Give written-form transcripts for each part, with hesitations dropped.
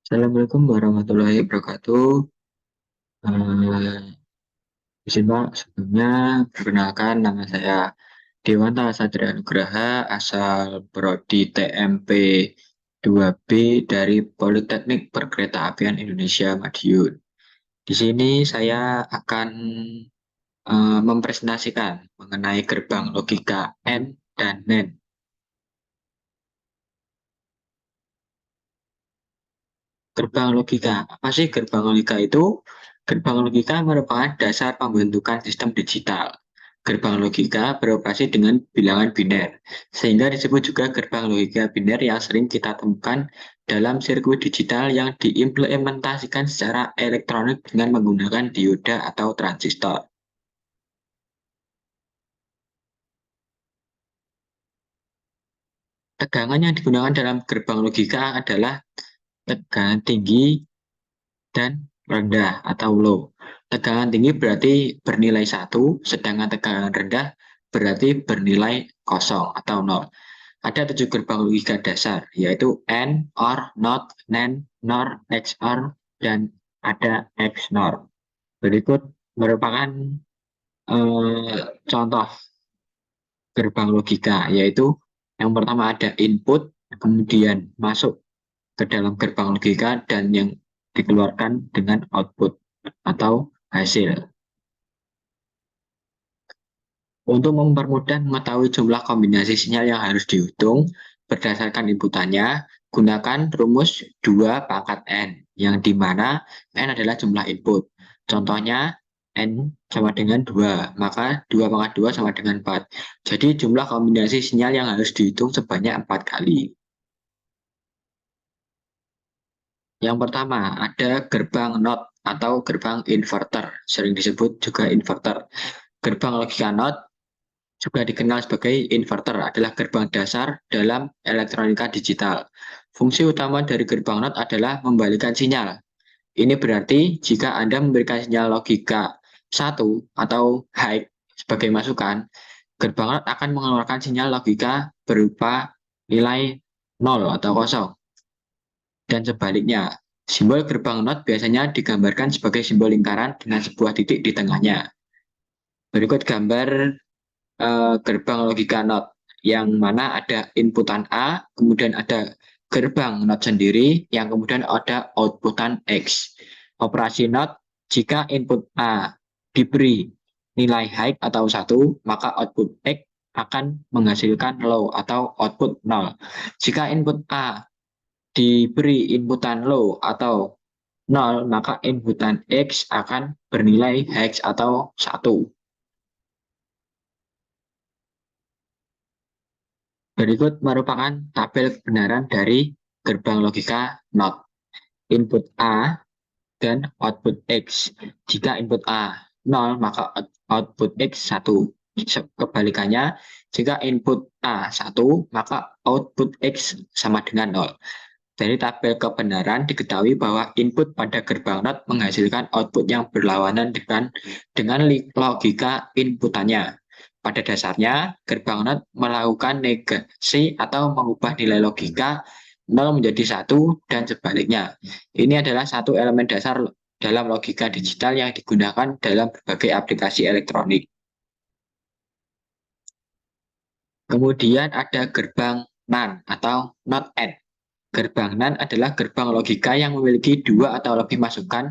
Assalamualaikum warahmatullahi wabarakatuh. Eh, izin Pak, sebelumnya perkenalkan nama saya Dewanta Satria Nugraha, asal Prodi TMP 2B dari Politeknik Perkeretaapian Indonesia Madiun. Di sini saya akan mempresentasikan mengenai gerbang logika AND dan NAND. Gerbang logika, apa sih gerbang logika itu? Gerbang logika merupakan dasar pembentukan sistem digital. Gerbang logika beroperasi dengan bilangan biner, sehingga disebut juga gerbang logika biner yang sering kita temukan dalam sirkuit digital yang diimplementasikan secara elektronik dengan menggunakan dioda atau transistor. Tegangan yang digunakan dalam gerbang logika adalah tegangan tinggi dan rendah atau low. Tegangan tinggi berarti bernilai 1, sedangkan tegangan rendah berarti bernilai kosong atau 0. Ada 7 gerbang logika dasar, yaitu AND, OR, NOT, NAND, NOR, XOR, dan ada XNOR. Berikut merupakan contoh gerbang logika, yaitu yang pertama ada input, kemudian masuk ke dalam gerbang logika, dan yang dikeluarkan dengan output atau hasil. Untuk mempermudah mengetahui jumlah kombinasi sinyal yang harus dihitung berdasarkan inputannya, gunakan rumus 2 pangkat N, yang dimana N adalah jumlah input. Contohnya, N sama dengan 2, maka 2 pangkat 2 sama dengan 4. Jadi jumlah kombinasi sinyal yang harus dihitung sebanyak 4 kali. Yang pertama, ada gerbang NOT atau gerbang inverter, sering disebut juga inverter. Gerbang logika NOT juga dikenal sebagai inverter, adalah gerbang dasar dalam elektronika digital. Fungsi utama dari gerbang NOT adalah membalikan sinyal. Ini berarti jika Anda memberikan sinyal logika 1 atau high sebagai masukan, gerbang NOT akan mengeluarkan sinyal logika berupa nilai 0 atau kosong. Dan sebaliknya, simbol gerbang NOT biasanya digambarkan sebagai simbol lingkaran dengan sebuah titik di tengahnya. Berikut gambar gerbang logika NOT, yang mana ada inputan A, kemudian ada gerbang NOT sendiri, yang kemudian ada outputan X. Operasi NOT, jika input A diberi nilai high atau 1, maka output X akan menghasilkan low atau output 0. Jika input A diberi inputan low atau 0, maka inputan X akan bernilai high atau 1. Berikut merupakan tabel kebenaran dari gerbang logika NOT. Input A dan output X. Jika input A 0, maka output X 1. Kebalikannya, jika input A 1, maka output X sama dengan 0. Dari tabel kebenaran diketahui bahwa input pada gerbang NOT menghasilkan output yang berlawanan dengan logika inputannya. Pada dasarnya, gerbang NOT melakukan negasi atau mengubah nilai logika 0 menjadi 1 dan sebaliknya. Ini adalah satu elemen dasar dalam logika digital yang digunakan dalam berbagai aplikasi elektronik. Kemudian ada gerbang NAND atau NOT AND. Gerbang NAND adalah gerbang logika yang memiliki 2 atau lebih masukan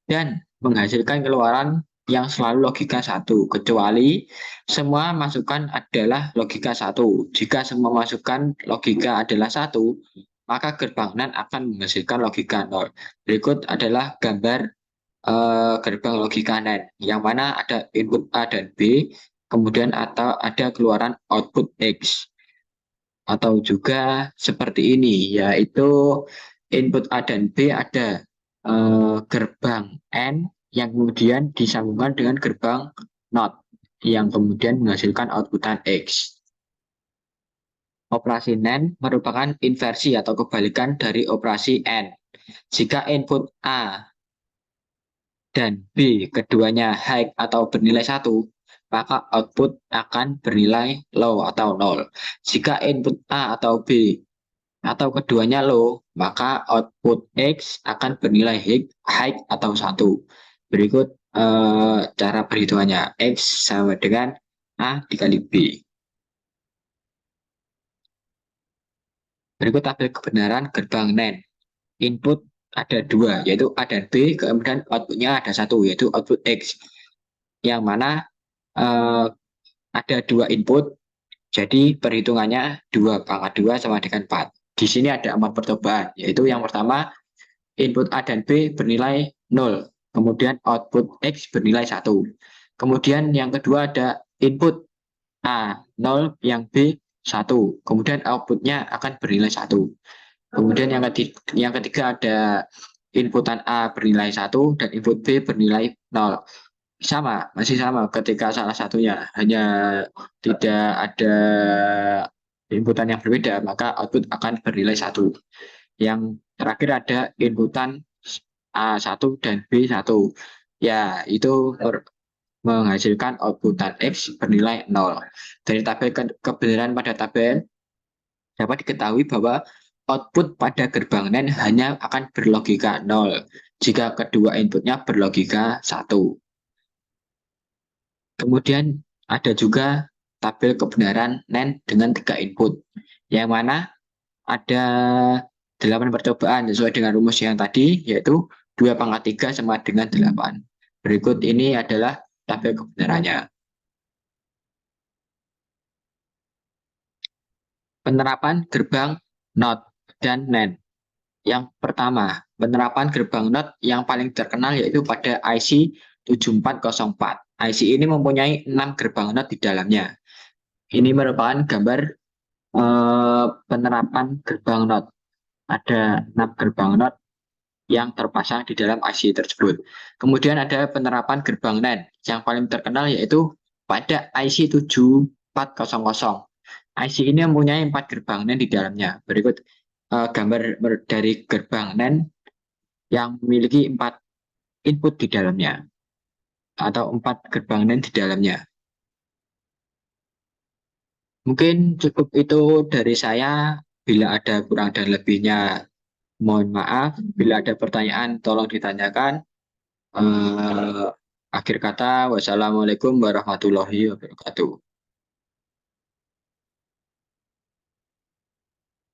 dan menghasilkan keluaran yang selalu logika 1, kecuali semua masukan adalah logika 1. Jika semua masukan logika adalah 1, maka gerbang NAND akan menghasilkan logika 0. Berikut adalah gambar gerbang logika NAND, yang mana ada input A dan B, kemudian atau ada keluaran output X. Atau juga seperti ini, yaitu input A dan B ada gerbang N yang kemudian disambungkan dengan gerbang NOT yang kemudian menghasilkan outputan X. Operasi NAND merupakan inversi atau kebalikan dari operasi N. Jika input A dan B keduanya high atau bernilai 1, maka output akan bernilai low atau 0. Jika input A atau B atau keduanya low, maka output X akan bernilai high atau 1. Berikut cara perhitungannya. X sama dengan A dikali B. Berikut tabel kebenaran gerbang NAND. Input ada dua, yaitu A dan B, kemudian outputnya ada satu, yaitu output X. Yang mana ada dua input, jadi perhitungannya 2 pangkat 2 sama dengan 4. Di sini ada 4 percobaan, yaitu yang pertama, input A dan B bernilai 0, kemudian output X bernilai 1. Kemudian yang kedua ada input A 0, yang B 1, kemudian outputnya akan bernilai 1. Kemudian yang ketiga ada inputan A bernilai 1 dan input B bernilai 0. Masih sama ketika salah satunya hanya tidak ada inputan yang berbeda, maka output akan bernilai 1. Yang terakhir ada inputan A1 dan B1. Ya, itu menghasilkan outputan X bernilai 0. Dari tabel kebenaran pada tabel dapat diketahui bahwa output pada gerbang NAND hanya akan berlogika 0 jika kedua inputnya berlogika 1. Kemudian ada juga tabel kebenaran NAND dengan 3 input, yang mana ada 8 percobaan sesuai dengan rumus yang tadi, yaitu 2 pangkat 3 sama dengan 8. Berikut ini adalah tabel kebenarannya. Penerapan gerbang NOT dan NAND. Yang pertama, penerapan gerbang NOT yang paling terkenal yaitu pada IC 7404. IC ini mempunyai 6 gerbang NOT di dalamnya. Ini merupakan gambar penerapan gerbang NOT. Ada 6 gerbang NOT yang terpasang di dalam IC tersebut. Kemudian ada penerapan gerbang NAND yang paling terkenal yaitu pada IC 7400. IC ini mempunyai 4 gerbang NAND di dalamnya. Berikut gambar dari gerbang NAND yang memiliki 4 input di dalamnya atau 4 gerbang NAND di dalamnya. Mungkin cukup itu dari saya. Bila ada kurang dan lebihnya, mohon maaf. Bila ada pertanyaan, tolong ditanyakan. Akhir kata, wassalamualaikum warahmatullahi wabarakatuh.